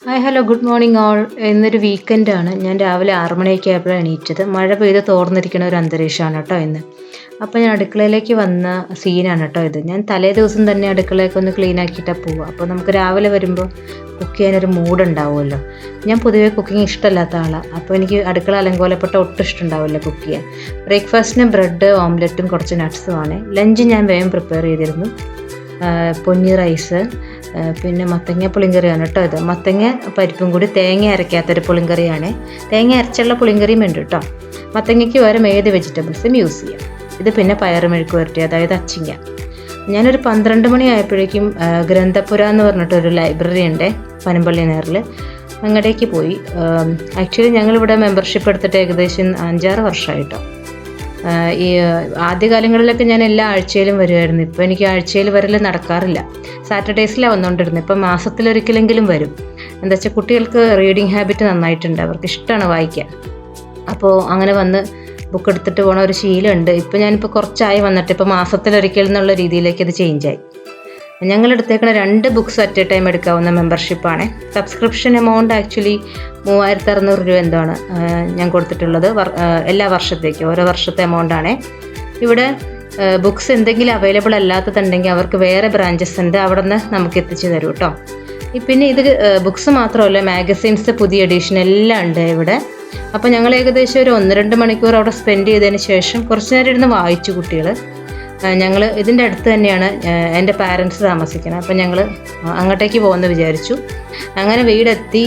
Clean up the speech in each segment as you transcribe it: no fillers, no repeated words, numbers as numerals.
Hi hello good morning all. ഇന്നൊരു വീക്കെൻഡാണ്. ഞാൻ രാവിലെ 6 മണിയൊക്കെ ആയപ്പോഴാണ് എണീറ്റത്. മഴ പെയ്ത് തോർന്നിരിക്കുന്ന ഒരു അന്തരീക്ഷമാണ് കേട്ടോ ഇന്ന്. അപ്പോൾ ഞാൻ അടുക്കളയിലേക്ക് വന്ന സീനാണ് കേട്ടോ ഇത്. ഞാൻ തലേ ദിവസം തന്നെ അടുക്കളയൊക്കെ ഒന്ന് ക്ലീൻ ആക്കിയിട്ടാണ് പോവുക. അപ്പോൾ നമുക്ക് രാവിലെ വരുമ്പോൾ കുക്ക് ചെയ്യാനൊരു മൂഡ് ഉണ്ടാവുമല്ലോ. ഞാൻ പൊതുവേ കുക്കിംഗ് ഇഷ്ടമല്ലാത്ത ആളാണ്. അപ്പോൾ എനിക്ക് അടുക്കള അലങ്കോലപ്പെട്ട ഒട്ടും ഇഷ്ടമുണ്ടാവില്ല കുക്ക് ചെയ്യാൻ. ബ്രേക്ക്ഫാസ്റ്റിന് ബ്രെഡ് ഓംലെറ്റും കുറച്ച് നട്ട്സുമാണ്. ലഞ്ച് ഞാൻ വേഗം പ്രിപ്പയർ ചെയ്തിരുന്നു. പൊന്നി റൈസ്, പിന്നെ മത്തങ്ങ പുളിങ്കറിയാണ് കേട്ടോ ഇത്. മത്തങ്ങ പരിപ്പും കൂടി തേങ്ങ അരയ്ക്കാത്തൊരു പുളിങ്കറിയാണ്. തേങ്ങ അരച്ചുള്ള പുളിങ്കറിയും ഉണ്ട് കേട്ടോ. മത്തങ്ങയ്ക്ക് പകരം ഏത് വെജിറ്റബിൾസും യൂസ് ചെയ്യാം. ഇത് പിന്നെ പയറ് മെഴുക്ക് പുരട്ടി, അതായത് അച്ചിങ്ങ. ഞാനൊരു 12 മണി ആയപ്പോഴേക്കും ഗ്രന്ഥപുര എന്ന് പറഞ്ഞിട്ടൊരു ലൈബ്രറി ഉണ്ട് പനമ്പള്ളി നേറിൽ. അങ്ങടേക്ക് പോയി. ആക്ച്വലി ഞങ്ങളിവിടെ മെമ്പർഷിപ്പ് എടുത്തിട്ട് ഏകദേശം 5-6 വർഷമായിട്ടോ. ഈ ആദ്യകാലങ്ങളിലൊക്കെ ഞാൻ എല്ലാ ആഴ്ചയിലും വരുമായിരുന്നു. ഇപ്പോൾ എനിക്ക് ആഴ്ചയിൽ വരൽ നടക്കാറില്ല. സാറ്റർഡേയ്സിലാണ് വന്നുകൊണ്ടിരുന്നത്. ഇപ്പം മാസത്തിലൊരിക്കലെങ്കിലും വരും. എന്താ വെച്ചാൽ കുട്ടികൾക്ക് റീഡിങ് ഹാബിറ്റ് നന്നായിട്ടുണ്ട്. അവർക്ക് ഇഷ്ടമാണ് വായിക്കാൻ. അപ്പോൾ അങ്ങനെ വന്ന് ബുക്ക് എടുത്തിട്ട് പോകണ ഒരു ശീലമുണ്ട്. ഇപ്പോൾ ഞാനിപ്പോൾ കുറച്ചായി വന്നിട്ട് ഇപ്പോൾ മാസത്തിലൊരിക്കൽ എന്നുള്ള രീതിയിലേക്ക് അത് ചേഞ്ചായി. ഞങ്ങൾ എടുത്തേക്കണ 2 ബുക്സ് അറ്റ് എ ടൈം എടുക്കാവുന്ന മെമ്പർഷിപ്പാണ്. സബ്സ്ക്രിപ്ഷൻ എമൗണ്ട് ആക്ച്വലി 3600 രൂപ എന്താണ് ഞാൻ കൊടുത്തിട്ടുള്ളത് എല്ലാ വർഷത്തേക്കും. ഓരോ വർഷത്തെ എമൗണ്ടാണ്. ഇവിടെ ബുക്സ് എന്തെങ്കിലും അവൈലബിൾ അല്ലാത്തതുണ്ടെങ്കിൽ അവർക്ക് വേറെ ബ്രാഞ്ചസ് ഉണ്ട്. അവിടെ നിന്ന് നമുക്ക് എത്തിച്ചു തരും കേട്ടോ. പിന്നെ ഇത് ബുക്സ് മാത്രമല്ല, മാഗസീൻസ് പുതിയ എഡിഷൻ എല്ലാം ഉണ്ട് ഇവിടെ. അപ്പോൾ ഞങ്ങൾ ഏകദേശം ഒരു 1-2 മണിക്കൂർ അവിടെ സ്പെൻഡ് ചെയ്തതിന് ശേഷം കുറച്ച് നേരം ഇരുന്ന് വായിച്ചു കുട്ടികൾ. ഞങ്ങൾ ഇതിൻ്റെ അടുത്ത് തന്നെയാണ് എൻ്റെ പാരൻസ് താമസിക്കുന്നത്. അപ്പോൾ ഞങ്ങൾ അങ്ങോട്ടേക്ക് പോകുമെന്ന് വിചാരിച്ചു. അങ്ങനെ വീടെത്തി.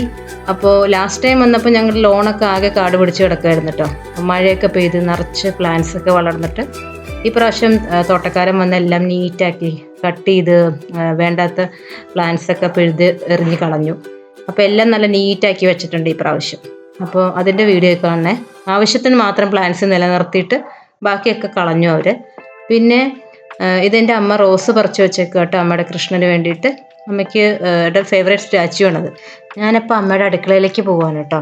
അപ്പോൾ ലാസ്റ്റ് ടൈം വന്നപ്പോൾ ഞങ്ങളുടെ ലോണൊക്കെ ആകെ കാട് പിടിച്ച് കിടക്കുമായിരുന്നു കേട്ടോ. മഴയൊക്കെ പെയ്ത് നിറച്ച് പ്ലാന്റ്സൊക്കെ വളർന്നിട്ട് ഈ പ്രാവശ്യം തോട്ടക്കാരൻ വന്ന് എല്ലാം നീറ്റാക്കി കട്ട് ചെയ്ത് വേണ്ടാത്ത പ്ലാന്റ്സൊക്കെ പിഴുത് എറിഞ്ഞ് കളഞ്ഞു. അപ്പോൾ എല്ലാം നല്ല നീറ്റാക്കി വെച്ചിട്ടുണ്ട് ഈ പ്രാവശ്യം. അപ്പോൾ അതിൻ്റെ വീഡിയോ കാണണേ. ആവശ്യത്തിന് മാത്രം പ്ലാന്റ്സ് നിലനിർത്തിയിട്ട് ബാക്കിയൊക്കെ കളഞ്ഞു അവർ. പിന്നെ ഇതെൻ്റെ അമ്മ റോസ് പറിച്ച് വെച്ചേക്കുക കേട്ടോ, അമ്മയുടെ കൃഷ്ണന് വേണ്ടിയിട്ട്. അമ്മയ്ക്ക് ഫേവറേറ്റ് സ്റ്റാച്ചു ആണത്. ഞാനപ്പോൾ അമ്മയുടെ അടുക്കളയിലേക്ക് പോവാണ് കേട്ടോ.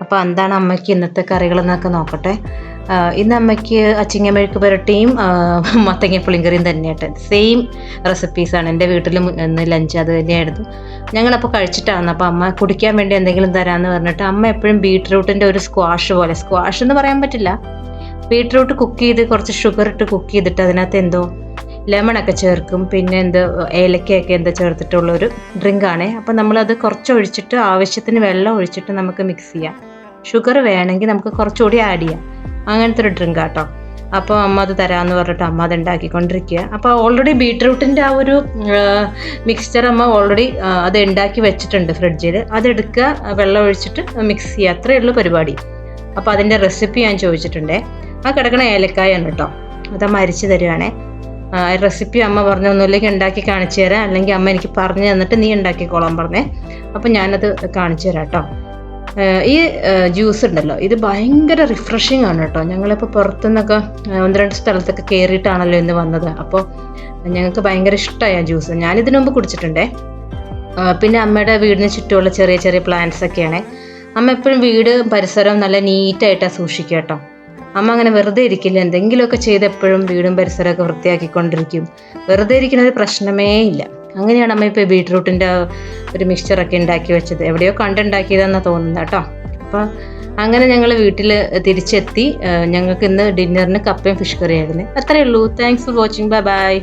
അപ്പോൾ എന്താണ് അമ്മയ്ക്ക് ഇന്നത്തെ കറികളെന്നൊക്കെ നോക്കട്ടെ. ഇന്ന് അമ്മയ്ക്ക് അച്ചിങ്ങ മെഴുക്ക് പുരട്ടിയും മത്തങ്ങ പുളിങ്കറിയും തന്നെയായിട്ട് സെയിം റെസിപ്പീസാണ്. എൻ്റെ വീട്ടിലും ഇന്ന് ലഞ്ച് അത് തന്നെയായിരുന്നു. ഞങ്ങളപ്പോൾ കഴിച്ചിട്ടാണ്. അപ്പോൾ അമ്മ കുടിക്കാൻ വേണ്ടി എന്തെങ്കിലും തരാമെന്ന് പറഞ്ഞിട്ട് അമ്മ എപ്പോഴും ബീട്രൂട്ടിൻ്റെ ഒരു സ്ക്വാഷ് പോലെ, സ്ക്വാഷ് എന്ന് പറയാൻ പറ്റില്ല, ബീട്രൂട്ട് കുക്ക് ചെയ്ത് കുറച്ച് ഷുഗർ ഇട്ട് കുക്ക് ചെയ്തിട്ട് അതിനകത്ത് എന്തോ ലെമണൊക്കെ ചേർക്കും, പിന്നെ ഏലക്കയൊക്കെ എന്തോ ചേർത്തിട്ടുള്ളൊരു ഡ്രിങ്കാണേ. അപ്പോൾ നമ്മളത് കുറച്ച് ഒഴിച്ചിട്ട് ആവശ്യത്തിന് വെള്ളം ഒഴിച്ചിട്ട് നമുക്ക് മിക്സ് ചെയ്യാം. ഷുഗർ വേണമെങ്കിൽ നമുക്ക് കുറച്ചുകൂടി ആഡ് ചെയ്യാം. അങ്ങനത്തെ ഒരു ഡ്രിങ്ക് കേട്ടോ. അപ്പോൾ അമ്മ അത് തരാമെന്ന് പറഞ്ഞിട്ട് അമ്മ അത് ഉണ്ടാക്കിക്കൊണ്ടിരിക്കുക. അപ്പോൾ ഓൾറെഡി ബീട്രൂട്ടിൻ്റെ ആ ഒരു മിക്സ്ചർ അമ്മ ഓൾറെഡി അത് ഉണ്ടാക്കി വെച്ചിട്ടുണ്ട് ഫ്രിഡ്ജിൽ. അതെടുക്കുക, വെള്ളം ഒഴിച്ചിട്ട് മിക്സ് ചെയ്യുക, അത്രയേ ഉള്ളൂ പരിപാടി. അപ്പോൾ അതിൻ്റെ റെസിപ്പി ഞാൻ ചോദിച്ചിട്ടുണ്ടേ. ആ കിടക്കണ ഏലക്കായാണ് കേട്ടോ, അത് അമ്മ അരിച്ച് തരുവാണേ. റെസിപ്പി അമ്മ പറഞ്ഞ ഒന്നുമില്ലെങ്കിൽ ഉണ്ടാക്കി കാണിച്ചു തരാം, അല്ലെങ്കിൽ അമ്മ എനിക്ക് പറഞ്ഞു തന്നിട്ട് നീ ഉണ്ടാക്കിക്കോളാൻ പറഞ്ഞേ. അപ്പം ഞാനത് കാണിച്ചു തരാം കേട്ടോ. ഈ ജ്യൂസ് ഉണ്ടല്ലോ, ഇത് ഭയങ്കര റിഫ്രഷിങ് ആണ് കേട്ടോ. ഞങ്ങളിപ്പോൾ പുറത്തുനിന്നൊക്കെ 1-2 സ്ഥലത്തൊക്കെ കയറിയിട്ടാണല്ലോ ഇന്ന് വന്നത്. അപ്പോൾ ഞങ്ങൾക്ക് ഭയങ്കര ഇഷ്ടമായി ആ ജ്യൂസ്. ഞാനിതിനു മുമ്പ് കുടിച്ചിട്ടുണ്ടേ. പിന്നെ അമ്മയുടെ വീടിന് ചുറ്റുമുള്ള ചെറിയ ചെറിയ പ്ലാന്റ്സ് ഒക്കെയാണ്. അമ്മ എപ്പോഴും വീട് പരിസരവും നല്ല നീറ്റായിട്ടാണ് സൂക്ഷിക്കുക കേട്ടോ. അമ്മ അങ്ങനെ വെറുതെ ഇരിക്കില്ല, എന്തെങ്കിലുമൊക്കെ ചെയ്ത് എപ്പോഴും വീടും പരിസരമൊക്കെ വൃത്തിയാക്കിക്കൊണ്ടിരിക്കും. വെറുതെ ഇരിക്കുന്നത് പ്രശ്നമേ ഇല്ല. അങ്ങനെയാണ് അമ്മ ഇപ്പോൾ ബീട്രൂട്ടിൻ്റെ ഒരു മിക്സ്ചറൊക്കെ ഉണ്ടാക്കി വെച്ചത്. എവിടെയോ കണ്ടുണ്ടാക്കിയതെന്നാണ് തോന്നുന്നത് കേട്ടോ. അപ്പോൾ അങ്ങനെ ഞങ്ങൾ വീട്ടിൽ തിരിച്ചെത്തി. ഞങ്ങൾക്ക് ഇന്ന് ഡിന്നറിന് കപ്പയും ഫിഷ് കറിയായിരുന്നു. അത്രയേ ഉള്ളൂ. Thanks for watching. Bye bye.